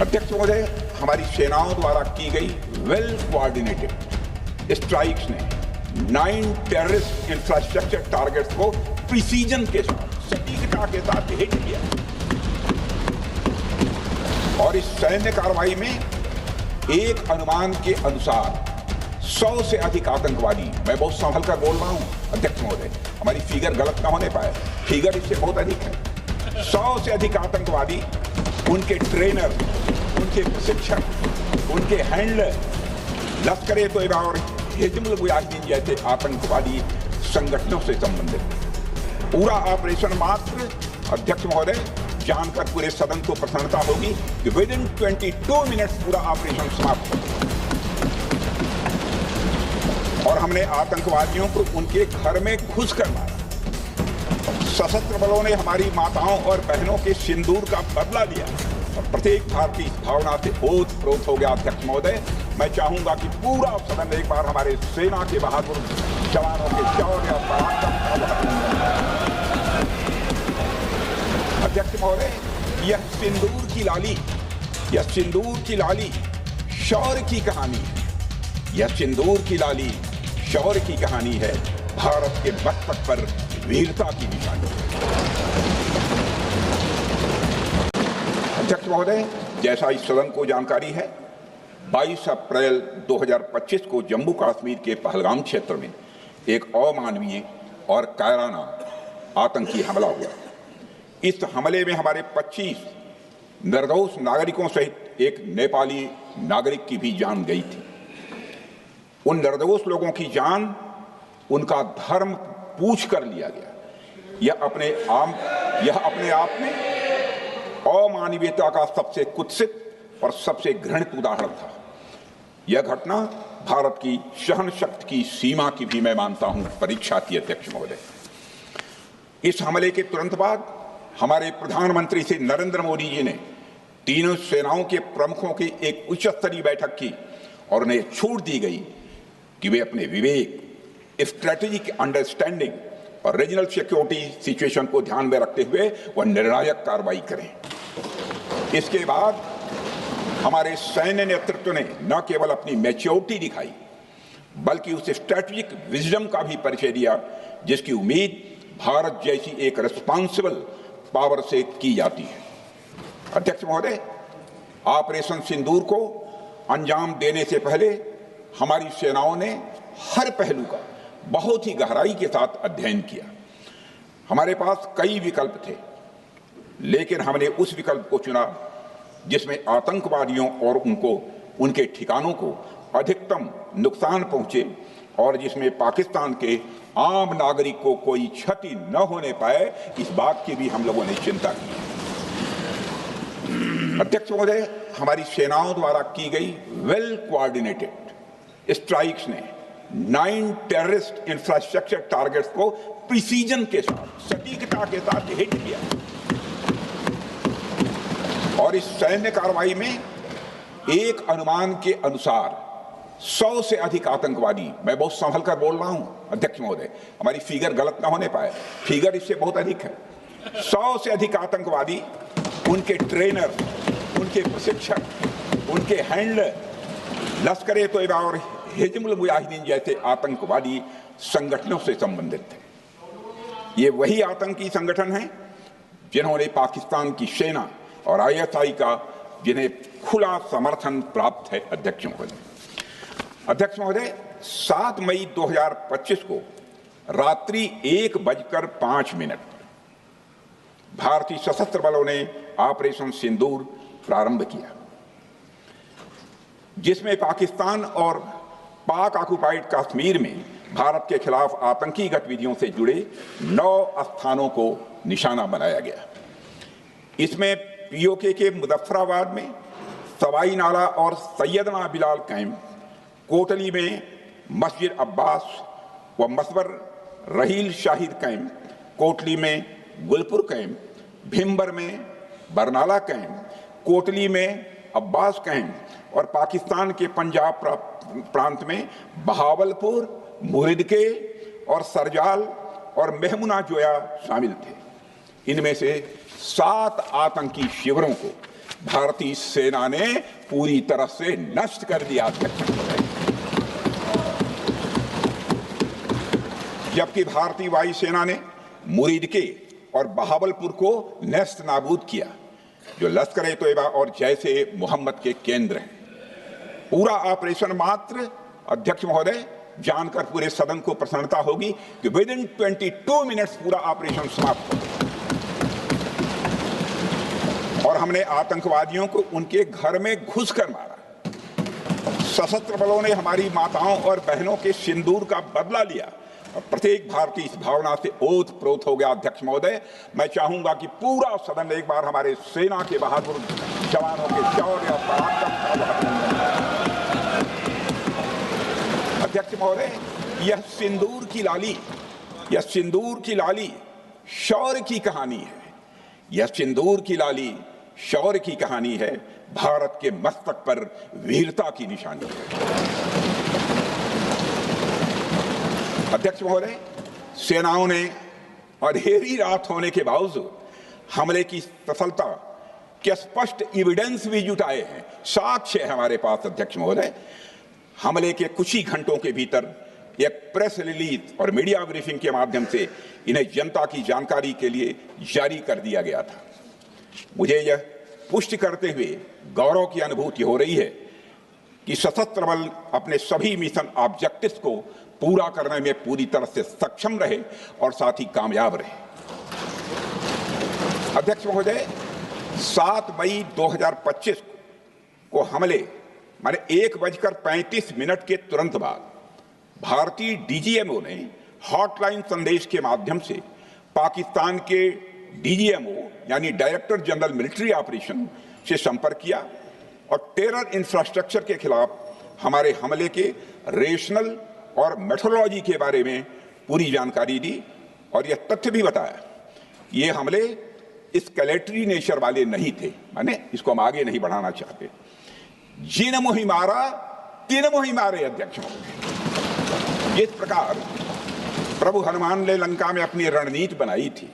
अध्यक्ष महोदय, हमारी सेनाओं द्वारा की गई वेल कोऑर्डिनेटेड स्ट्राइक्स ने 9 टेररिस्ट इंफ्रास्ट्रक्चर टारगेट्स को प्रिसीजन के साथ, सटीकता के साथ हिट किया और इस सैन्य कार्रवाई में एक अनुमान के अनुसार 100 से अधिक आतंकवादी, मैं बहुत संभल कर बोल रहा हूं अध्यक्ष महोदय, हमारी फिगर गलत ना होने पाए, फिगर इससे बहुत अधिक है, 100 से अधिक आतंकवादी, उनके ट्रेनर, उनके प्रशिक्षक, उनके हैंडलर, लश्कर-ए-तोयबा और हिजबुल मुजाहिदीन जैसे आतंकवादी संगठनों से संबंधित पूरा ऑपरेशन मात्र अध्यक्ष महोदय जानकर पूरे सदन को प्रसन्नता होगी कि विदिन 22 मिनट्स पूरा ऑपरेशन समाप्त हो और हमने आतंकवादियों को उनके घर में घुसकर मारा। सशस्त्र बलों ने हमारी माताओं और बहनों के सिंदूर का बदला लिया और प्रत्येक भारतीय इस भावना से ओत-प्रोत हो गया। अध्यक्ष महोदय, मैं चाहूंगा कि पूरा सदन एक बार हमारे सेना के बहादुर जवानों के शौर्य और पराक्रम का अध्यक्ष महोदय, यह सिंदूर की लाली शौर्य की कहानी है। यह सिंदूर की लाली शौर्य की कहानी है, भारत के मस्तक पर वीरता की निशानी। अध्यक्ष महोदय, जैसा इस सदन को जानकारी है, 22 अप्रैल 2025 को जम्मू कश्मीर के पहलगाम क्षेत्र में एक अमानवीय और कायराना आतंकी हमला हुआ। इस हमले में हमारे 25 निर्दोष नागरिकों सहित एक नेपाली नागरिक की भी जान गई थी। उन निर्दोष लोगों की जान उनका धर्म पूछ कर लिया गया। यह अपने आप में अमानवीयता का सबसे कुत्सित और सबसे घृणित उदाहरण था। यह घटना भारत की सहन शक्ति की सीमा की भी मैं मानता हूं परीक्षा थी। अध्यक्ष महोदय, इस हमले के तुरंत बाद हमारे प्रधानमंत्री श्री नरेंद्र मोदी जी ने तीनों सेनाओं के प्रमुखों की एक उच्च स्तरीय बैठक की और उन्हें छूट दी गई कि वे अपने विवेक, स्ट्रेटेजिक अंडरस्टैंडिंग और रीजनल सिक्योरिटी सिचुएशन को ध्यान में रखते हुए वह निर्णायक कार्रवाई करें। इसके बाद हमारे सैन्य नेतृत्व ने न केवल अपनी मैच्योरिटी दिखाई बल्कि उस स्ट्रेटेजिक विजडम का भी परिचय दिया जिसकी उम्मीद भारत जैसी एक रिस्पॉन्सिबल पावर से की जाती है। अध्यक्ष महोदय, ऑपरेशन सिंदूर को अंजाम देने से पहले हमारी सेनाओं ने हर पहलू का बहुत ही गहराई के साथ अध्ययन किया। हमारे पास कई विकल्प थे, लेकिन हमने उस विकल्प को चुना जिसमें आतंकवादियों और उनके ठिकानों को अधिकतम नुकसान पहुंचे और जिसमें पाकिस्तान के आम नागरिक को कोई क्षति न होने पाए, इस बात की भी हम लोगों ने चिंता की। अध्यक्ष महोदय, हमारी सेनाओं द्वारा की गई वेल कोऑर्डिनेटेड स्ट्राइक्स ने 9 टेररिस्ट इंफ्रास्ट्रक्चर टारगेट्स को प्रिसीजन के साथ, सटीकता के साथ हिट किया और इस सैन्य कार्रवाई में एक अनुमान के अनुसार 100 से अधिक आतंकवादी, मैं बहुत संभल कर बोल रहा हूं अध्यक्ष महोदय, हमारी फिगर गलत ना होने पाए, फिगर इससे बहुत अधिक है, 100 से अधिक आतंकवादी, उनके ट्रेनर, उनके प्रशिक्षक, उनके हैंडलर, लश्कर-ए-तोयबा और हिजबुल मुजाहिदीन जैसे आतंकवादी संगठनों से संबंधित थे। ये वही आतंकी संगठन हैं जिन्होंने पाकिस्तान की सेना और ISI का जिन्हें खुला समर्थन प्राप्त है। अध्यक्ष महोदय, 7 मई 2025 को रात्रि 1:05 भारतीय सशस्त्र बलों ने ऑपरेशन सिंदूर प्रारंभ किया, जिसमें पाकिस्तान और पाक ऑक्युपाइड कश्मीर में भारत के खिलाफ आतंकी गतिविधियों से जुड़े 9 स्थानों को निशाना बनाया गया। इसमें POK के मुजफ्फराबाद में सवाई नाला और सैयदना बिलाल कैंप, कोटली में मस्जिद अब्बास व मसबर रहील शाहिद कैंप, कोटली में गुलपुर कैंप, भिम्बर में बरनाला कैंप, कोटली में अब्बास कैंप और पाकिस्तान के पंजाब प्रांत में बहावलपुर, मुहिदके और सरजाल और मेहमुना जोया शामिल थे। इनमें से 7 आतंकी शिविरों को भारतीय सेना ने पूरी तरह से नष्ट कर दिया। जबकि भारतीय वायुसेना ने मुरीदके और बहावलपुर को नेस्त नाबूद किया, जो लश्कर-ए-तोयबा और जैश मोहम्मद के केंद्र हैं। पूरा ऑपरेशन मात्र, अध्यक्ष महोदय, जानकर पूरे सदन को प्रसन्नता होगी कि विद इन 22 मिनट्स पूरा ऑपरेशन समाप्त हो गया और हमने आतंकवादियों को उनके घर में घुसकर मारा। सशस्त्र बलों ने हमारी माताओं और बहनों के सिंदूर का बदला लिया और प्रत्येक भारतीय इस भावना से ओत-प्रोत हो गया। अध्यक्ष महोदय, मैं चाहूंगा कि पूरा सदन एक बार हमारे सेना के बहादुर जवानों के शौर्य और पराक्रम का अभिनंदन करे। अध्यक्ष महोदय, यह सिंदूर की लाली शौर्य की कहानी है। यह सिंदूर की लाली शौर्य की कहानी है, भारत के मस्तक पर वीरता की निशानी है। अध्यक्ष महोदय, सेनाओं ने अंधेरी रात होने के बावजूद हमले की सफलता के स्पष्ट एविडेंस भी जुटाए हैं, साक्ष्य है हमारे पास। अध्यक्ष महोदय, हमले के कुछ ही घंटों के भीतर एक प्रेस रिलीज और मीडिया ब्रीफिंग के माध्यम से इन्हें जनता की जानकारी के लिए जारी कर दिया गया था। मुझे यह पुष्टि करते हुए गौरव की अनुभूति हो रही है कि सशस्त्र बल अपने सभी मिशन ऑब्जेक्टिव्स को पूरा करने में पूरी तरह से सक्षम रहे और साथ ही कामयाब रहे। अध्यक्ष महोदय, 7 मई 2025 को हमले माने 1:35 के तुरंत बाद भारतीय डीजीएमओ ने हॉटलाइन संदेश के माध्यम से पाकिस्तान के डीजीएमओ यानी डायरेक्टर जनरल मिलिट्री ऑपरेशन से संपर्क किया और टेरर इंफ्रास्ट्रक्चर के खिलाफ हमारे हमले के रेशनल और मेथोडोलॉजी के बारे में पूरी जानकारी दी और यह तथ्य भी बताया ये हमले एस्केलेटरी नेचर वाले नहीं थे, माने इसको हम आगे नहीं बढ़ाना चाहते। जिन मोहि मारा तीन मोहि मारे। अध्यक्ष महोदय, जिस प्रकार प्रभु हनुमान ने लंका में अपनी रणनीति बनाई थी,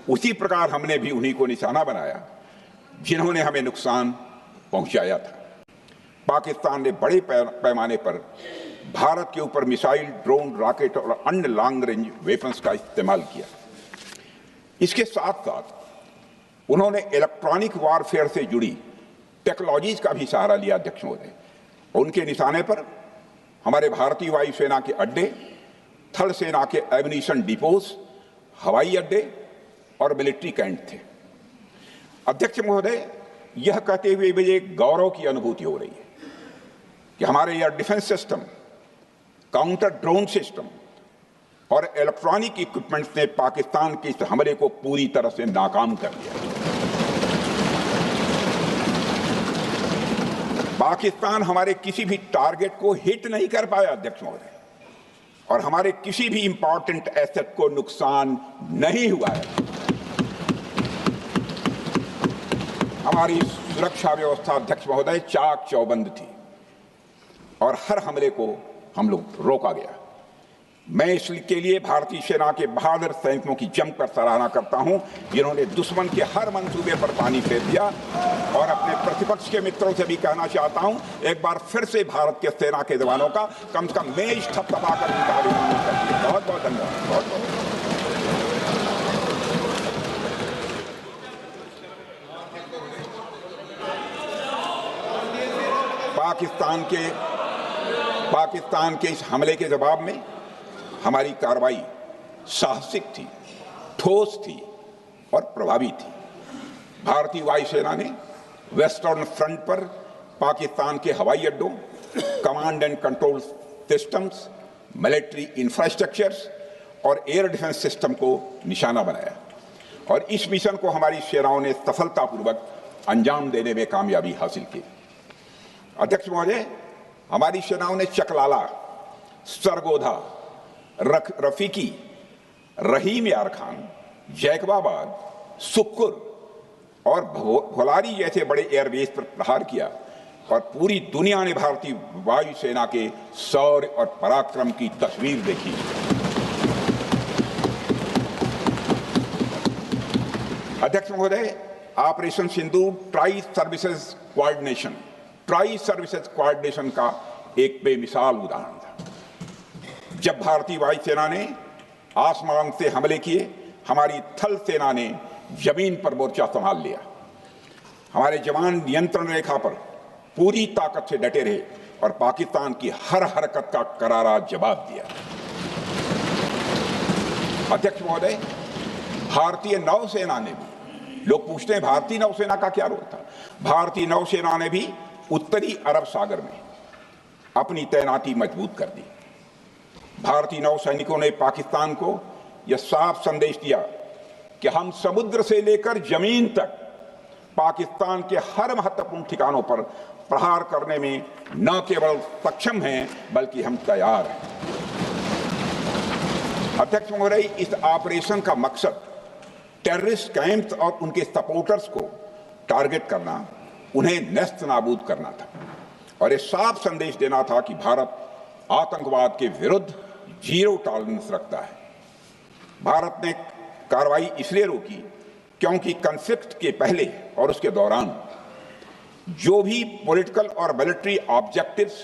उसी प्रकार हमने भी उन्हीं को निशाना बनाया जिन्होंने हमें नुकसान पहुंचाया था। पाकिस्तान ने बड़े पैमाने पर भारत के ऊपर मिसाइल, ड्रोन, रॉकेट और अन्य लॉन्ग रेंज वेपन्स का इस्तेमाल किया। इसके साथ साथ उन्होंने इलेक्ट्रॉनिक वॉरफेयर से जुड़ी टेक्नोलॉजीज का भी सहारा लिया। अध्यक्ष महोदय, उनके निशाने पर हमारे भारतीय वायुसेना के अड्डे, थल सेना के एम्यूनिशन डिपोज, हवाई अड्डे और मिलिट्री कैंट थे। अध्यक्ष महोदय, यह कहते हुए मुझे एक गौरव की अनुभूति हो रही है कि हमारे air defence system, counter drone system और इलेक्ट्रॉनिक इक्विपमेंट्स ने पाकिस्तान के इस हमले को पूरी तरह से नाकाम कर दिया। पाकिस्तान हमारे किसी भी टारगेट को हिट नहीं कर पाया। अध्यक्ष महोदय, और हमारे किसी भी इंपॉर्टेंट एसेट को नुकसान नहीं हुआ है। हमारी सुरक्षा व्यवस्था अध्यक्ष महोदय चाक चौबंद थी और हर हमले को हम लोग रोका गया। मैं इसके लिए भारतीय सेना के बहादुर सैनिकों की जमकर सराहना करता हूं, जिन्होंने दुश्मन के हर मंसूबे पर पानी फेर दिया। और अपने प्रतिपक्ष के मित्रों से भी कहना चाहता हूं, एक बार फिर से भारत के सेना के जवानों का कम से कम मेज थपथपाकर उनका अभिनंदन करिए। बहुत बहुत धन्यवाद। बहुत बहुत पाकिस्तान के इस हमले के जवाब में हमारी कार्रवाई साहसिक थी, ठोस थी और प्रभावी थी। भारतीय वायुसेना ने वेस्टर्न फ्रंट पर पाकिस्तान के हवाई अड्डों, command and control systems, military infrastructures और एयर डिफेंस सिस्टम को निशाना बनाया और इस मिशन को हमारी सेनाओं ने सफलतापूर्वक अंजाम देने में कामयाबी हासिल की। अध्यक्ष महोदय, हमारी सेनाओं ने चकलाला, सरगोधा, रफीकी, रहीम यार खान, जैकबाबाद, सुक्कुर और भोलारी जैसे बड़े एयरबेस पर प्रहार किया और पूरी दुनिया ने भारतीय वायुसेना के शौर्य और पराक्रम की तस्वीर देखी। अध्यक्ष महोदय, ऑपरेशन सिंदूर ट्राई सर्विसेज कोऑर्डिनेशन का एक बेमिसाल उदाहरण था। जब भारतीय वायुसेना ने आसमान से हमले किए, हमारी थल सेना ने जमीन पर मोर्चा संभाल लिया। हमारे जवान नियंत्रण रेखा पर पूरी ताकत से डटे रहे और पाकिस्तान की हर हरकत का करारा जवाब दिया। अध्यक्ष महोदय, भारतीय नौसेना ने भी, लोग पूछते हैं भारतीय नौसेना का क्या रोल था, भारतीय नौसेना ने भी उत्तरी अरब सागर में अपनी तैनाती मजबूत कर दी। भारतीय नौसैनिकों ने पाकिस्तान को यह साफ संदेश दिया कि हम समुद्र से लेकर जमीन तक पाकिस्तान के हर महत्वपूर्ण ठिकानों पर प्रहार करने में न केवल सक्षम हैं बल्कि हम तैयार हैं। अध्यक्ष महोदय, इस ऑपरेशन का मकसद टेररिस्ट कैंप्स और उनके सपोर्टर्स को टारगेट करना, उन्हें नेस्त नाबूद करना था और यह साफ संदेश देना था कि भारत आतंकवाद के विरुद्ध जीरो टॉलरेंस रखता है। भारत ने कार्रवाई इसलिए रोकी क्योंकि कॉन्फ्लिक्ट के पहले और उसके दौरान जो भी पॉलिटिकल और मिलिट्री ऑब्जेक्टिव्स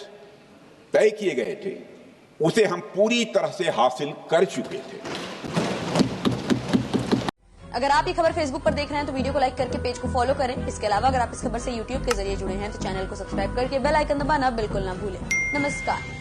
तय किए गए थे उसे हम पूरी तरह से हासिल कर चुके थे। अगर आप ये खबर फेसबुक पर देख रहे हैं तो वीडियो को लाइक करके पेज को फॉलो करें। इसके अलावा अगर आप इस खबर से यूट्यूब के जरिए जुड़े हैं तो चैनल को सब्सक्राइब करके बेल आइकन दबाना बिल्कुल ना भूलें। नमस्कार।